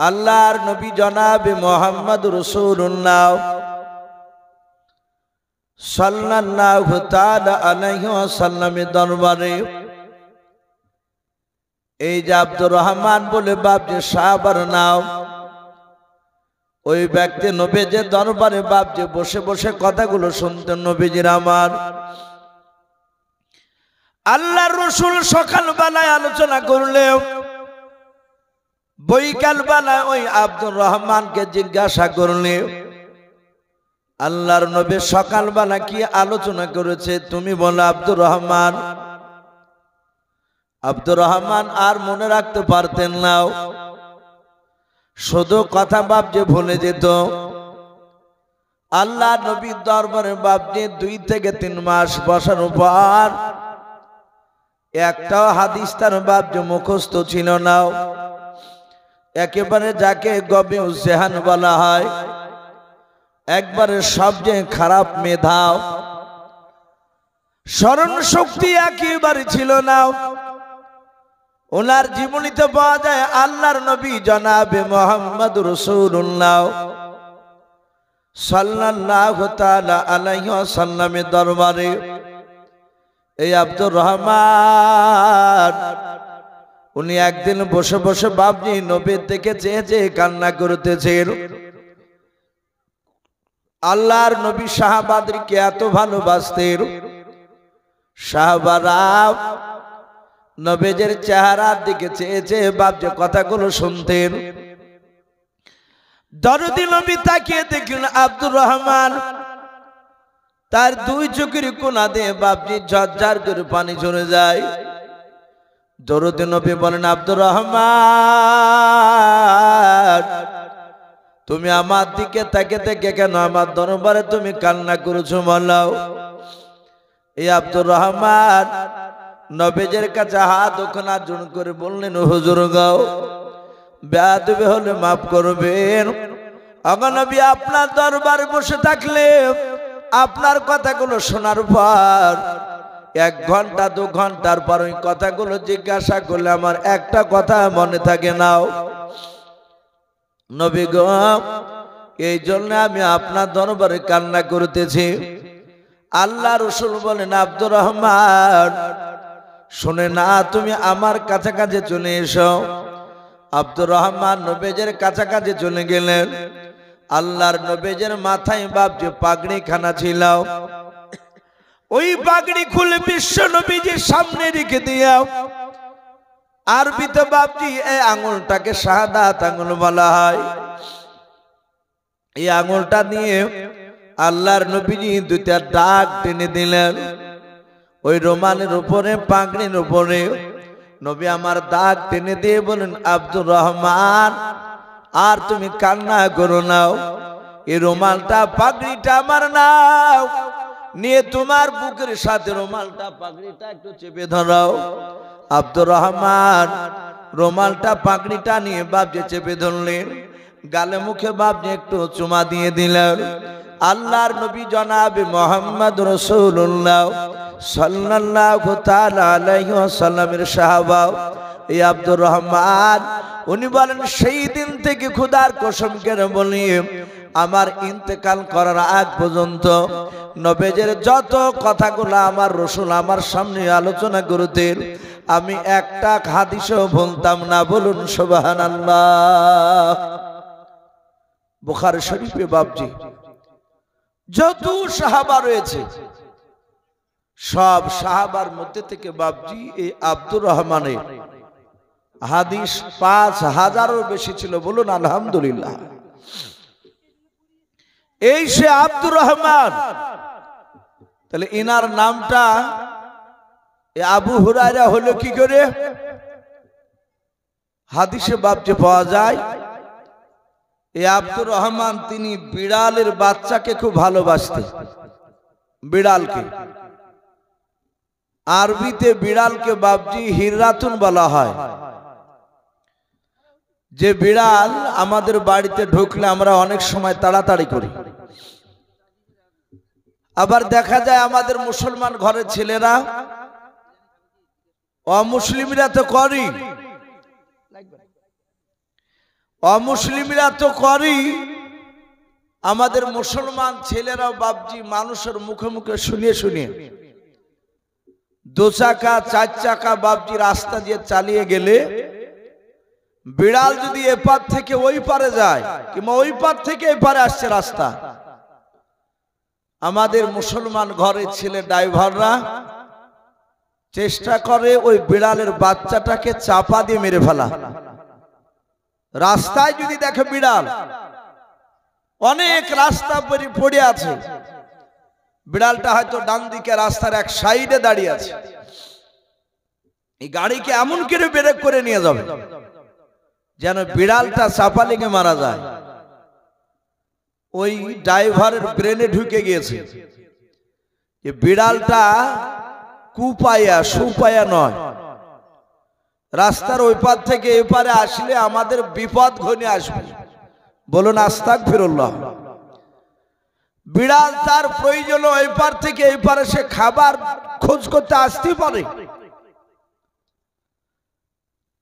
আল্লাহর নবী জনাবে মুহাম্মদ রাসূলুল্লাহ সাল্লাল্লাহু তাআলা আলাইহি ওয়াসাল্লামের দরবারে এই যে আব্দুর রহমান বলে বাপ যে সাহাবার নাম, ওই ব্যক্তি নবীজির দরবারে বাপ যে বসে বসে কথাগুলো শুনতেন। নবীজির আমার আল্লাহর রাসূল সকাল বেলায় আলোচনা করলেও বৈকাল বেলায় ওই আব্দুর রহমানকে জিজ্ঞাসা করলে আল্লাহর নবী সকাল বেলা কি আলোচনা করেছে তুমি বলো আব্দুর রহমান। আব্দুর রহমান আর মনে রাখতে পারতেন না, শুধু কথা বাপ যে ভুলে যেত। আল্লাহ নবীর দরবারে বাপ যে 2 থেকে 3 মাস বসার পর একটাও হাদিস তার বাপ যে মুখস্থ ছিল না। একেবারে যাকে গবে উজ্জেহান বলা হয়, একবারে সবচেয়ে খারাপ মেধা, স্মরণ শক্তি একেবারে ছিল না। ওনার জীবনীতে পাওয়া যায় আল্লাহর নবী জনাবে মুহাম্মদ রাসূলুল্লাহ সাল্লাল্লাহু তাআলা আলাইহি ওয়াসাল্লামের দরবারে এই আব্দুর রহমান উনি একদিন বসে বসে বাপজি নবীর দিকে চেয়ে চেয়ে কান্না করতেছেন। আল্লাহর নবী সাহাবাদেরকে এত ভালোবাসতেন, সাহাবারা নবীজির চেহারার দিকে চেয়ে চেয়ে বাপ যে কথাগুলো শুনতেন। দরদি নবী তাকিয়ে দেখলেন আব্দুর রহমান, তার 2 চোখের কোনা দিয়ে বাপজি ঝরঝর করে পানি ঝরে যায়। দরদি নবী বলেন আব্দুর রহমান তুমি আমার দিকে তাকিয়ে কেন আমার দরবারে তুমি কান্না করেছো বলো। এই আব্দুর রহমান নবীজির কাছে হাত ওখানে জোড় করে বললেন হুজুর গো বেয়াদবি হলে মাফ করবেন। আগো নবী আপনার দরবারে বসে থাকলে আপনার কথাগুলো শোনার পর 1 ঘন্টা 2 ঘন্টার পর ওই কথাগুলো জিজ্ঞাসা করলে আমার একটা কথা মনে থাকে না। নবী গো এই জন্য আমি আপনার দরবারে কান্না করতেছি। আল্লাহ রাসূল বলেন আব্দুর রহমান শুনে না তুমি আমার কাছাকাছি চলে এসো। আব্দুর রহমান নবীজির কাছাকাছি চলে গেলেন। আল্লাহর নবীজির মাথায় বাপ যে পাগড়ি খানা ছিল, ওই পাগড়ি খুলে বিশ্ব নবীজির সামনে রেখে দিও। আরবিতে বাপজি এই আঙুলটাকে শাহাদাত আঙুল বলা হয়। এই আঙুলটা নিয়ে আল্লাহর নবীজি 2টা দাগ টেনে দিলেন। ওই রুমালের উপরে পাগড়ির উপরে নবী আমার দাগ টেনে দিয়ে বলেন আব্দুর রহমান আর তুমি কান্না করো না, এই রুমালটা পাগড়িটা আমার নাও, নিয়ে তোমার বুকের সাথে রুমালটা পাগড়িটা একটু চেপে ধরাও। আব্দুর রহমান রুমালটা পাগড়িটা নিয়ে বাপ যে চেপে ধরলেন, গালে মুখে বাপ যে একটু চুমা দিয়ে দিলেন। আল্লাহর নবী জনাবে মুহাম্মদ রাসূলুল্লাহ সাল্লাল্লাহু তাআলা আলাইহি ওয়াসাল্লামের সাহাবা এই আব্দুর রহমান উনি বলেন সেই দিন থেকে খোদার কসম করে বলি আমার ইন্তেকাল করার আগ পর্যন্ত নবীজির যত কথাগুলো আমার রাসূল আমার সামনে আলোচনা করতেন আমি একটা হাদিসও ভুলতাম না। বলুন সুবহানাল্লাহ। বুখারী শরীফে বাপজি যত সাহাবা রয়েছে সব সাহাবার মধ্যে থেকে বাপজি এই আব্দুর রহমানের হাদিস 5000-এরও বেশি ছিল। বলুন আলহামদুলিল্লাহ। এই সে আব্দুর রহমান, তাহলে ইনার নামটা আবু হুরায়রা হলো কি করে? হাদিসে বাপজি পাওয়া যায় এই আব্দুর রহমান তিনি বিড়ালের বাচ্চাকে খুব ভালোবাসতেন। বিড়ালকে আরবিতে বিড়ালকে বাপজি হিররাতুন বলা হয়। যে বিড়াল আমাদের বাড়িতে ঢুকলে আমরা অনেক সময় তাড়াতাড়ি করি, আবার দেখা যায় আমাদের মুসলমান ঘরের ছেলেরা অমুসলিমরা তো করি অমুসলিমরা তো করি, আমাদের মুসলমান ছেলেরাও বাপজি মানুষের মুখে মুখে শুনিয়ে শুনিয়ে 2 চাকা 4 চাকা বাপজি রাস্তা দিয়ে চালিয়ে গেলে বিড়াল যদি এপার থেকে ওই পারে যায় কিংবা ওই পার থেকে এপারে আসছে রাস্তা, আমাদের মুসলমান ঘরের ছেলে ড্রাইভাররা চেষ্টা করে ওই বিড়ালের বাচ্চাটাকে চাপা দিয়ে মেরে ফেলা। রাস্তায় যদি দেখে বিড়াল, অনেক রাস্তা পড়ে আছে, বিড়ালটা হয়তো ডান দিকে রাস্তার এক সাইডে দাঁড়িয়ে আছে, এই গাড়িকে এমন করে ব্রেক করে নিয়ে যাবে যেন বিড়ালটা চাপা লেগে মারা যায়। ওই ড্রাইভারের ব্রেনে ঢুকে গিয়েছে যে বিড়ালটা কুপায়া সুপায়া নয়, রাস্তার ওই পার থেকে এপারে আসলে আমাদের বিপদ ঘনিয়ে আসবে। বলুন আস্তাগফিরুল্লাহ। বিড়াল তার প্রয়োজন ওই পার থেকে এই পারে সে খাবার খোঁজ করতে আসতেই পারে,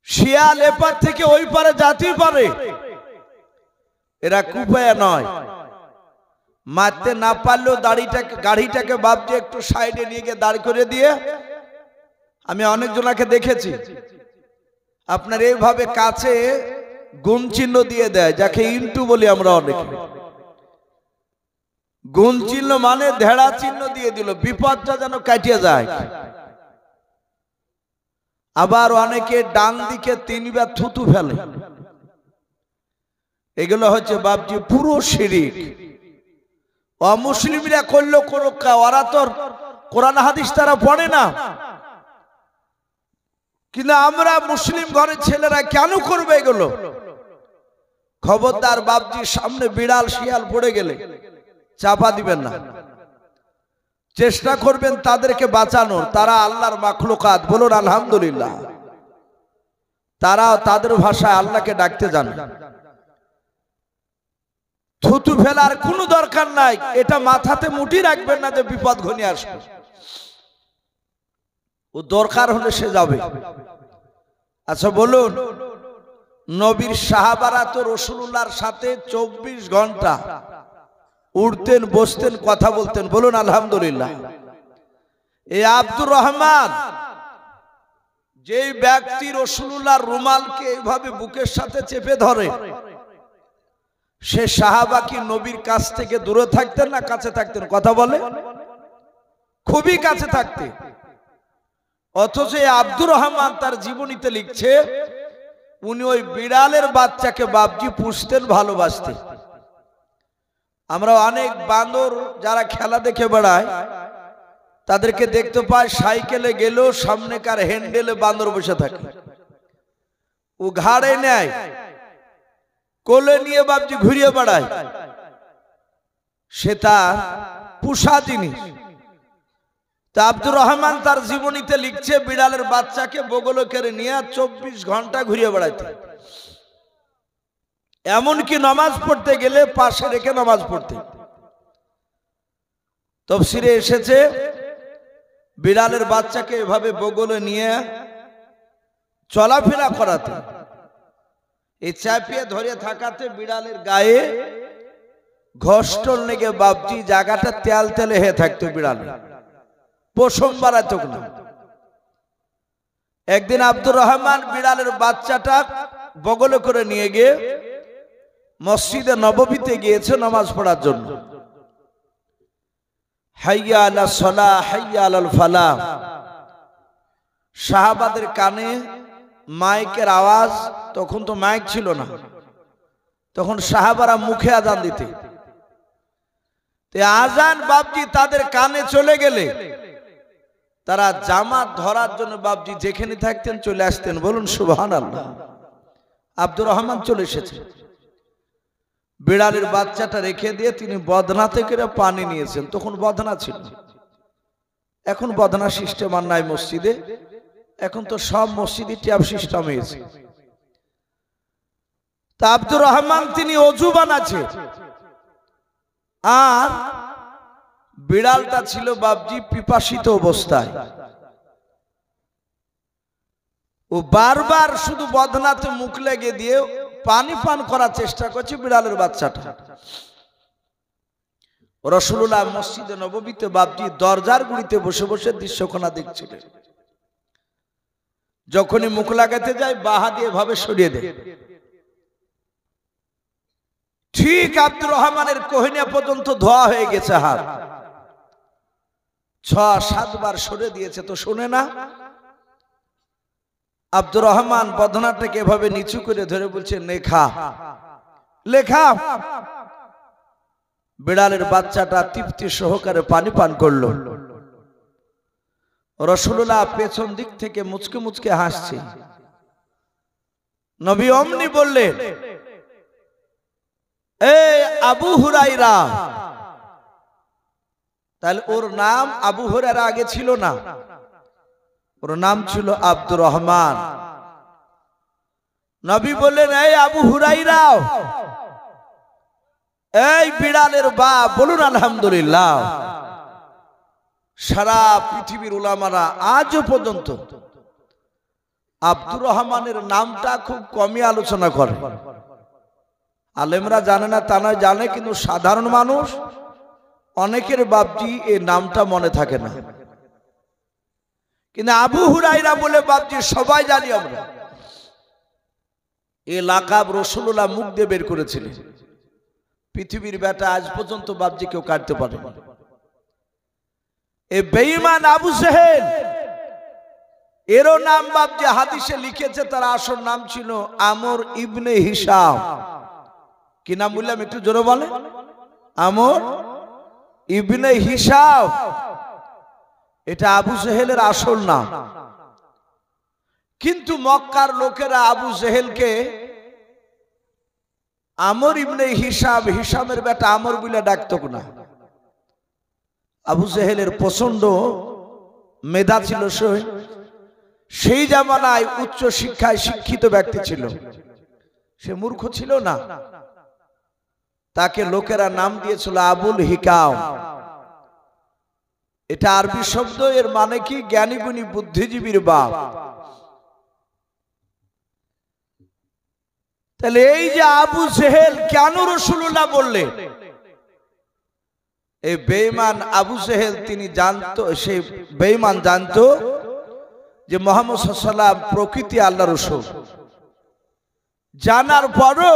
শিয়াল এপার থেকে ওই পারে যেতেই পারে, এরা কুপায়া নয়। মারতে না পারলেও গাড়িটাকে বাপজি একটু সাইডে নিয়ে গিয়ে দাঁড় করে দিয়ে, আমি অনেকজনকে দেখেছি আপনার এইভাবে কাছে গুণ চিহ্ন দিয়ে দেয়, যাকে ইন্টু বলি আমরা অনেকে। গুণ চিহ্ন মানে ধেড়া চিহ্ন দিয়ে দিল, বিপদটা যেন কাটিয়ে যায়। আবার অনেকে ডান দিকে 3 বার থুতু ফেলে, এগুলো হচ্ছে বাপজি পুরো শিরিক। অমুসলিমরা করলো কোনো, ওরা তো কোরআন হাদিস তারা পড়ে না, কিন্তু আমরা মুসলিম ঘরের ছেলেরা কেন করবে এগুলো? খবরদার বাপজির সামনে বিড়াল শিয়াল পড়ে গেলে চাপা দিবেন না, চেষ্টা করবেন তাদেরকে বাঁচানোর। তারা আল্লাহর মাখলুকাত, বলুন আলহামদুলিল্লাহ। তারা তাদের ভাষায় আল্লাহকে ডাকতে জানে। থুতু ফেলার কোনো দরকার নাই, এটা মাথাতে মুঠি রাখবেন না যে বিপদ ঘনিয়ে আসবে। ও দরকার হলে সে যাবে। আচ্ছা বলুন, নবীর সাহাবারা তো রাসূলুল্লাহর সাথে 24 ঘন্টা উঠতেন, বসতেন, কথা বলতেন, বলুন আলহামদুলিল্লাহ। এই আব্দুর রহমান, যেই ব্যক্তি রাসূলুল্লাহর রুমালকে এইভাবে বুকের সাথে চেপে ধরে, সে সাহাবা কি নবীর কাছ থেকে দূরে থাকতেন না কাছে থাকতেন? কথা বলে, খুবই কাছে থাকতেন। অথচ আব্দুর রহমান তার জীবনীতে লিখছে উনি ওই বিড়ালের বাচ্চাকে বাপজি পুষতেন, ভালোবাসতেন। আমরা অনেক বান্দর যারা খেলা দেখে বেড়ায় তাদেরকে দেখতে পাই, সাইকেলে গেলেও সামনেকার হ্যান্ডেলে বান্দর বসে থাকে, ও ঘাড়ে নেয়, কোলে নিয়ে বাপজি ঘুরিয়ে বেড়ায়, সে তার পুষা জিনিস। তা আব্দুর রহমান তার জীবনীতে লিখছে বিড়ালের বাচ্চাকে বগলে করে নিয়ে 24 ঘন্টা ঘুরিয়ে বেড়াইতে, এমনকি নামাজ পড়তে গেলে পাশে রেখে নামাজ পড়তে। তাফসীরে এসেছে বিড়ালের বাচ্চাকে এভাবে বগলে নিয়ে চলাফেরা করাতে, এই চাপিয়ে ধরে থাকাতে বিড়ালের গায়ে ঘষ্টল লেগে বাপজি জায়গাটা তেল তেলে হয়ে থাকতো, বিড়াল পশম বাড়াতো না। একদিন আব্দুর রহমান বিড়ালের বাচ্চাটা বগলে করে নিয়ে গিয়ে মসজিদে নববীতে গিয়েছে নামাজ পড়ার জন্য। হাইয়া আলাস সালাহ, হাইয়া আলাল ফালাহ। সাহাবাদের কানে মাইকের আওয়াজ, তখন তো মাইক ছিল না, তখন সাহাবারা মুখে আজান দিতে। আজান বাপজি তাদের কানে চলে গেলে তারা জামাত ধরার জন্য বাপজি যেখানে থাকতেন চলে আসতেন, বলুন সুবহানাল্লাহ। আব্দুর রহমান চলে এসেছে, বিড়ালের বাচ্চাটা রেখে দিয়ে তিনি বদনা থেকে পানি নিয়েছেন। তখন বদনা ছিল, এখন বদনা সিস্টেম আর নাই মসজিদে, এখন তো সব মসজিদে ট্যাপ সিস্টেম হয়েছে। তা আব্দুর রহমান তিনি অজু বানাচ্ছে, আর বিড়ালটা ছিল বাপজি পিপাসিত অবস্থায়। ও বারবার শুধু বদনাতে মুখ লেগে দিয়ে পানি পান করার চেষ্টা করছে বিড়ালের বাচ্চাটা। রাসূলুল্লাহ মসজিদে নববীতে বাপজি দরজার গুড়িতে বসে বসে দৃশ্যখানা দেখছিলেন। যখনই মুখ লাগাতে যায় বাহা দিয়ে ভাবে সরিয়ে দেয়। ঠিক আব্দুর রহমানের কোহিনা পর্যন্ত ধোয়া হয়ে গেছে হাত, 6-7 বার সরে দিয়েছে তো শুনে না। আব্দুর রহমান বদনাটাকে এভাবে নিচু করে ধরে বলছে লেখা লেখা। বিড়ালের বাচ্চাটা তৃপ্তি সহকারে পানি পান করলো। রাসূলুল্লাহ পেছন দিক থেকে মুচকে মুচকে হাসছে। নবী অমনি বললেন, এই আবু হুরায়রা। তাহলে ওর নাম আবু হুরায়রা আগে ছিল না, ওর নাম ছিল আব্দুর রহমান। নবী বললেন, এই আবু হুরায়রা, এই বিড়ালের বাপ, বলুন আলহামদুলিল্লাহ। সারা পৃথিবীর উলামারা আজও পর্যন্ত আব্দুর রহমানের নামটা খুব কমই আলোচনা করে। আলেমরা জানে না তা নয়, জানে, কিন্তু সাধারণ মানুষ অনেকের বাপজি এই নামটা মনে থাকে না। কিন্তু আবু হুরায়রা বলে বাপজি সবাই জানি আমরা। এই লাকাব রাসূলুল্লাহ মুখ দিয়ে বের করেছিলেন। পৃথিবীর বেটা আজ পর্যন্ত বাপজি কেউ কাটতে পারে না। এই বেঈমান আবু জেহেল, এরও নাম বাপজি হাদিসে লিখেছে, তার আসল নাম ছিল আমর ইবনে হিশাম। কি নাম বললাম একটু জোরে বলে? আমর ইবনে হিশাম। এটা আবু জেহেলের আসল নাম। কিন্তু মক্কার লোকেরা আবু জেহেলকে আমর ইবনে হিশাম, হিশামের বেটা আমর বলে ডাকতো না। আবু জেহেলের প্রচন্ড মেধা ছিল, সেই জামানায় উচ্চ শিক্ষায় শিক্ষিত ব্যক্তি ছিল, সে মূর্খ ছিল না। তাকে লোকেরা নাম দিয়েছিল আবুল হিকাম। এটা আরবি শব্দ, এর মানে কি? জ্ঞানী গুণী বুদ্ধিজীবীর বাপ। তাহলে এই যে আবু জেহেল কেন রাসূলুল্লাহ বললেন? এই বেঈমান আবু জেহেল তিনি জানতো, সেই বেঈমান জানতো যে মুহাম্মদ সাল্লাল্লাহু আলাইহি ওয়াসাল্লাম প্রকৃতি আল্লাহর রাসূল। জানার পরও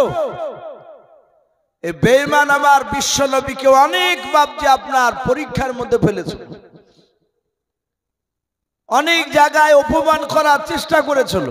এই বেঈমান আমার বিশ্ব নবীকে অনেক বাপজি আপনার পরীক্ষার মধ্যে ফেলেছিল, অনেক জায়গায় অপমান করার চেষ্টা করেছিল।